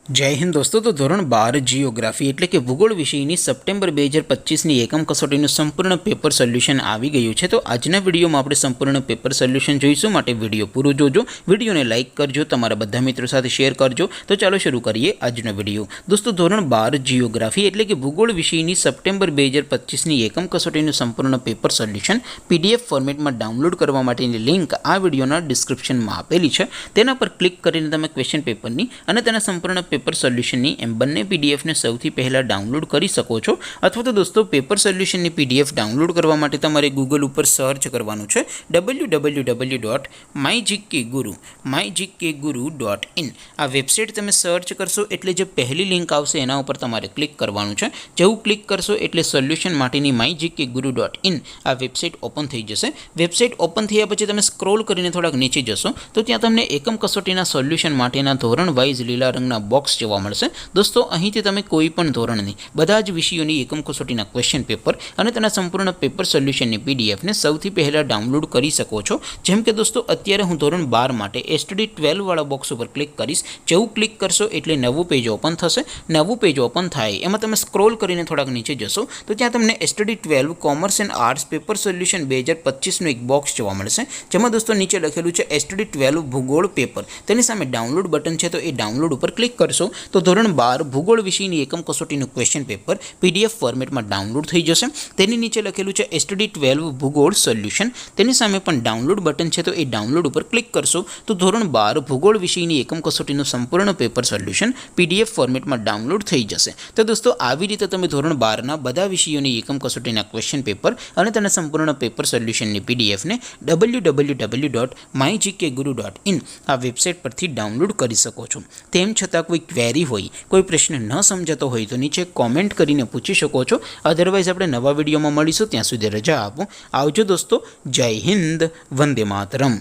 જય હિન્દ દોસ્તો। તો ધોરણ 12 જીઓગ્રાફી એટલે કે ભૂગોળ વિષયની સપ્ટેમ્બર 2025ની એકમ કસોટીનું સંપૂર્ણ પેપર સોલ્યુશન આવી ગયું છે। તો આજના વિડીયોમાં આપણે સંપૂર્ણ પેપર સોલ્યુશન જોઈશું, માટે વિડીયો પૂરો જોજો, વિડીયોને લાઇક કરજો, તમારા બધા મિત્રો સાથે શેર કરજો। તો ચાલો શરૂ કરીએ આજનો વિડીયો। દોસ્તો ધોરણ 12 જીઓગ્રાફી એટલે કે ભૂગોળ વિષયની સપ્ટેમ્બર 2025ની એકમ કસોટીનું સંપૂર્ણ પેપર સોલ્યુશન પીડીએફ ફોર્મેટમાં ડાઉનલોડ કરવા માટેની લિંક આ વિડીયોના ડિસ્ક્રિપ્શનમાં આપેલી છે। તેના પર ક્લિક કરીને તમે ક્વેશ્ચન પેપરની અને તેના સંપૂર્ણ પેપર સોલ્યુશનની એમ બંને પીડીએફને સૌથી પહેલાં ડાઉનલોડ કરી શકો છો। અથવા તો દોસ્તો પેપર સોલ્યુશનની પીડીએફ ડાઉનલોડ કરવા માટે તમારે ગૂગલ ઉપર સર્ચ કરવાનું છે www.mygkguru.in। આ વેબસાઇટ તમે સર્ચ કરશો એટલે જે પહેલી લિંક આવશે એના ઉપર તમારે ક્લિક કરવાનું છે। જેવું ક્લિક કરશો એટલે સોલ્યુશન માટેની mygkguru.in આ વેબસાઇટ ઓપન થઈ જશે। વેબસાઇટ ઓપન થયા પછી તમે સ્ક્રોલ કરીને થોડાક નીચે જશો તો ત્યાં તમને એકમ કસોટીના સોલ્યુશન માટેના ધોરણ વાઇઝ લીલા રંગના બોક્સ જોવા મળશે। દોસ્તો અહીંથી તમે કોઈ પણ ધોરણની બધા જ વિષયોની એકમ કસોટીના ક્વેશ્ચન પેપર અને તેના સંપૂર્ણ પેપર સોલ્યુશનની પીડીએફને સૌથી પહેલાં ડાઉનલોડ કરી શકો છો। જેમ કે દોસ્તો અત્યારે હું ધોરણ 12 માટે એસટીડી 12 વાળા બોક્સ ઉપર ક્લિક કરીશ। જેવું ક્લિક કરશો એટલે નવું પેજ ઓપન થશે। નવું પેજ ઓપન થાય એમાં તમે સ્ક્રોલ કરીને થોડાક નીચે જશો તો ત્યાં તમને STD 12 commerce and arts paper solution 2025નું એક બોક્સ જોવા મળશે। જેમાં દોસ્તો નીચે લખેલું છે એસટીડી 12 ભૂગોળ પેપર, તેની સામે ડાઉનલોડ બટન છે, તો એ ડાઉનલોડ ઉપર ક્લિક કરશો તો ધોરણ 12 ભૂગોળ વિષયની એકમ કસોટીનું ક્વેશ્ચન પેપર પીડીએફ ફોર્મેટમાં ડાઉનલોડ થઈ જશે। તેની નીચે લખેલું છે એસટીડી 12 ભૂગોળ સોલ્યુશન, તેની સામે પણ ડાઉનલોડ બટન છે, તો એ ડાઉનલોડ ઉપર ક્લિક કરશો તો ધોરણ 12 ભૂગોળ વિષયની એકમ કસોટીનું સંપૂર્ણ પેપર સોલ્યુશન પીડીએફ ફોર્મેટમાં ડાઉનલોડ થઈ જશે। તો દોસ્તો આવી રીતે તમે ધોરણ 12ના બધા વિષયોની એકમ કસોટીના ક્વેશ્ચન પેપર અને તેના સંપૂર્ણ પેપર સોલ્યુશનની પીડીએફને www.mygkguru.in આ વેબસાઇટ પરથી ડાઉનલોડ કરી શકો છો। તેમ છતાં કોઈ ક્વેરી હોય, કોઈ પ્રશ્ન ન સમજાતો હોય તો નીચે કોમેન્ટ કરીને પૂછી શકો છો। અધરવાઇઝ આપણે નવા વિડીયોમાં મળીશું, ત્યાં સુધી રજા આપો। આવજો દોસ્તો, જય હિન્દ, વંદે માતરમ।